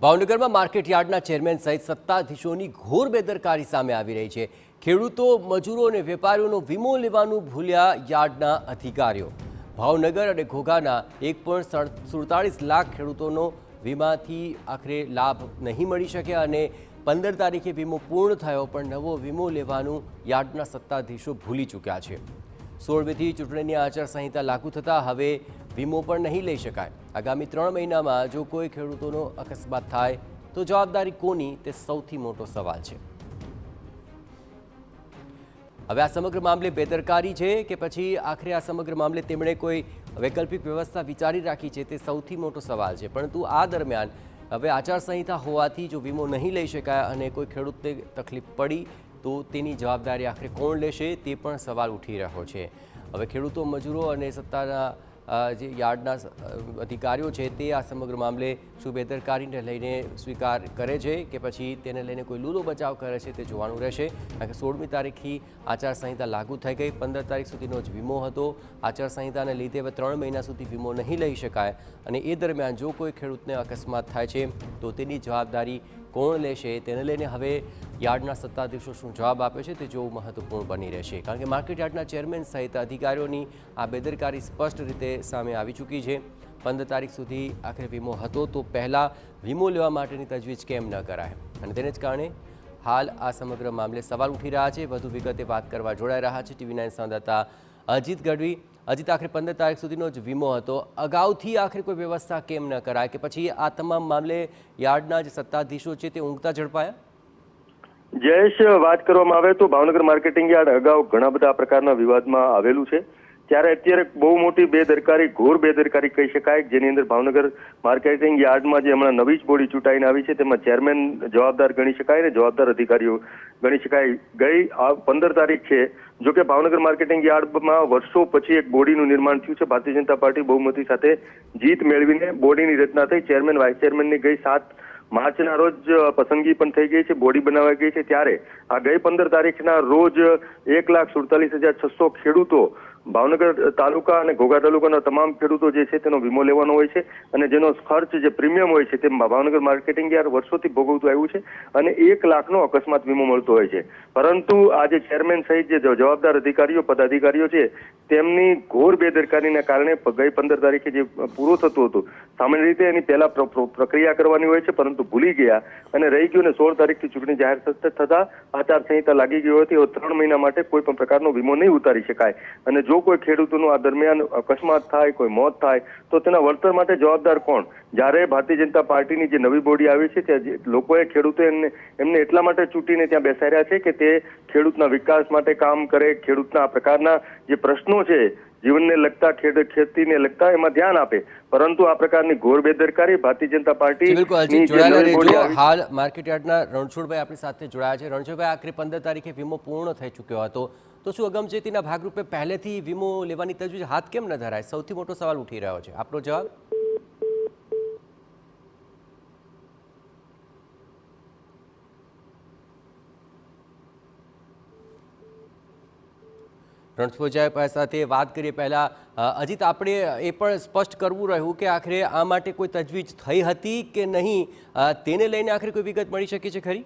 ભાવનગરમાં માર્કેટ યાર્ડના ચેરમેન સહિત સત્તાધીશોની ઘોર બેદરકારી સામે આવી રહી છે। ખેડૂતો, મજૂરો અને વેપારીઓનો વીમો લેવાનું ભૂલ્યા યાર્ડના અધિકારીઓ। ભાવનગર અને ઘોઘાના 1.47 લાખ ખેડૂતોનો વીમાથી આખરે લાભ નહીં મળી શકે અને 15 તારીખે વીમો પૂર્ણ થયો પણ નવો વીમો લેવાનું યાર્ડના સત્તાધીશો ભૂલી ચૂક્યા છે। 16મીથી ચૂંટણીની આચારસંહિતા લાગુ થતાં હવે વીમો પણ નહીં લઈ શકાય। આગામી 3 મહિનામાં જો કોઈ ખેડૂતોનો અકસ્માત થાય તો જવાબદારી કોની તે સૌથી મોટો સવાલ છે। હવે આ સમગ્ર મામલે બેદરકારી છે કે પછી આખરે આ સમગ્ર મામલે તેમણે કોઈ વૈકલ્પિક વ્યવસ્થા વિચારી રાખી છે તે સૌથી મોટો સવાલ છે। પરંતુ આ દરમિયાન હવે આચારસંહિતા હોવાથી જો વીમો નહીં લઈ શકાય અને કોઈ ખેડૂતને તકલીફ પડી તો તેની જવાબદારી આખરે કોણ લેશે તે પણ સવાલ ઉઠી રહ્યો છે। હવે ખેડૂતો, મજૂરો અને સત્તાના જે યાર્ડના અધિકારીઓ છે તે આ સમગ્ર મામલે શું બેદરકારીને લઈને સ્વીકાર કરે છે કે પછી તેને લઈને કોઈ લૂલો બચાવ કરે છે તે જોવાનું રહેશે। કારણ કે 16મી તારીખથી આચારસંહિતા લાગુ થઈ ગઈ, 15 તારીખ સુધીનો જ વીમો હતો। આચારસંહિતાને લીધે હવે 3 મહિના સુધી વીમો નહીં લઈ શકાય અને એ દરમિયાન જો કોઈ ખેડૂતને અકસ્માત થાય છે તો તેની જવાબદારી કોણ લેશે તેને લઈને હવે યાર્ડના સત્તાધીશો શું જવાબ આપે છે તે જોવું મહત્વપૂર્ણ બની રહેશે। કારણ કે માર્કેટ યાર્ડના ચેરમેન સહિત અધિકારીઓની આ બેદરકારી સ્પષ્ટ રીતે સામે આવી ચૂકી છે। 15 તારીખ સુધી આખરે વીમો હતો તો પહેલાં વીમો લેવા માટેની તજવીજ કેમ ન કરાય અને તેને જ કારણે હાલ આ સમગ્ર મામલે સવાલ ઉઠી રહ્યા છે। વધુ વિગતે વાત કરવા જોડાઈ રહ્યા છે TV9 સંવાદદાતા અજીત ગઢવી। અજીત, આખરે 15 તારીખ સુધીનો જ વીમો હતો, અગાઉથી આખરે કોઈ વ્યવસ્થા કેમ ન કરાય કે પછી આ તમામ મામલે યાર્ડના જે સત્તાધીશો છે તે ઊંઘતા ઝડપાયા? જયેશ, વાત કરવામાં આવે તો ભાવનગર માર્કેટિંગ યાર્ડ અગાઉ ઘણા બધા પ્રકારના વિવાદમાં આવેલું છે, ત્યારે અત્યારે બહુ મોટી બેદરકારી, ઘોર બેદરકારી કહી શકાય, જેની અંદર ભાવનગર માર્કેટિંગ યાર્ડમાં જે હમણાં નવી જ બોડી ચૂંટાઈને આવી છે તેમાં ચેરમેન જવાબદાર ગણી શકાય અને જવાબદાર અધિકારીઓ ગણી શકાય। ગઈ 15 તારીખ છે, જો કે ભાવનગર માર્કેટિંગ યાર્ડમાં વર્ષો પછી એક બોડીનું નિર્માણ થયું છે। ભારતીય જનતા પાર્ટી બહુમતી સાથે જીત મેળવીને બોડીની રચના થઈ। ચેરમેન, વાઇસ ચેરમેનની ગઈ 7 માર્ચના રોજ પસંદગી પણ થઈ ગઈ છે, બોડી બનાવાઈ ગઈ છે। ત્યારે આ ગઈ 15 તારીખના રોજ 1,47,600 ખેડૂતો, ભાવનગર તાલુકા અને ઘોઘા તાલુકાના તમામ ખેડૂતો જે છે તેનો વીમો લેવાનો હોય છે અને જેનો ખર્ચ, જે પ્રીમિયમ હોય છે તે ભાવનગર માર્કેટિંગ યાર્ડ વર્ષોથી ભોગવતું આવ્યું છે અને 1 લાખનો અકસ્માત વીમો મળતો હોય છે। પરંતુ આ જે ચેરમેન સહિત જે જવાબદાર અધિકારીઓ, પદાધિકારીઓ છે તેમની ઘોર બેદરકારીના કારણે ગઈ 15 તારીખે જે પૂરું થતું હતું, સામાન્ય રીતે એની પહેલા પ્રક્રિયા કરવાની હોય છે પરંતુ ભૂલી ગયા અને રહી ગયું અને 16 તારીખથી ચૂંટણી જાહેર થતા આચારસંહિતા લાગી ગઈ હતી। 3 મહિના માટે કોઈ પણ પ્રકારનો વીમો નહીં ઉતારી શકાય અને જો કોઈ ખેડૂતોનું આ દરમિયાન અકસ્માત થાય, કોઈ મોત થાય તો તેના વળતર માટે જવાબદાર કોણ? જ્યારે ભારતીય જનતા પાર્ટીની જે નવી બોડી આવી છે ત્યાં લોકોએ, ખેડૂતો એમને એટલા માટે ચૂંટીને ત્યાં બેસાડ્યા છે કે તે ખેડૂતના વિકાસ માટે કામ કરે, ખેડૂતના આ પ્રકારના જે પ્રશ્નો છે જીવનને લગતા, ખેતીને લગતા એમાં ધ્યાન આપે। પરંતુ આ પ્રકારની ઘોર બેદરકારી ભારતીય જનતા પાર્ટી હાલ માર્કેટ યાર્ડના રણછોડભાઈ આપણી સાથે જોડાયા છે। રણછોડભાઈ, આખરે 15 તારીખે વીમો પૂર્ણ થઈ ચૂક્યો હતો તો શું અગમચેતીના ભાગરૂપે પહેલેથી વીમો લેવાની તજવીજ હાથ કેમ ન ધરાય? સૌથી મોટો સવાલ ઉઠી રહ્યો છે, આપનો જવાબ? રણછોડભાઈ સાથે વાત કરીએ પહેલા અજીત, આપણે એ પણ સ્પષ્ટ કરવું રહ્યું કે આખરે આ માટે કોઈ તજવીજ થઈ હતી કે નહીં, તેને લઈને આખરે કોઈ વિગત મળી શકે છે ખરી?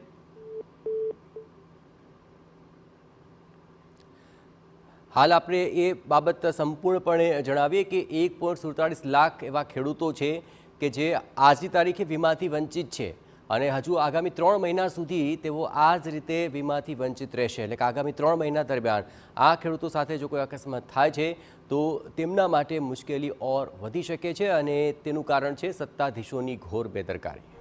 હાલ આપણે એ બાબત સંપૂર્ણપણે જણાવીએ કે 1.47 લાખ એવા ખેડૂતો છે કે જે આજની તારીખે વીમાથી વંચિત છે અને હજુ આગામી 3 મહિના સુધી તેઓ આ જ રીતે વીમાથી વંચિત રહેશે। એટલે કે આગામી 3 મહિના દરમિયાન આ ખેડૂતો સાથે જો કોઈ અકસ્માત થાય છે તો તેમના માટે મુશ્કેલી ઓર વધી શકે છે અને તેનું કારણ છે સત્તાધીશોની ઘોર બેદરકારી।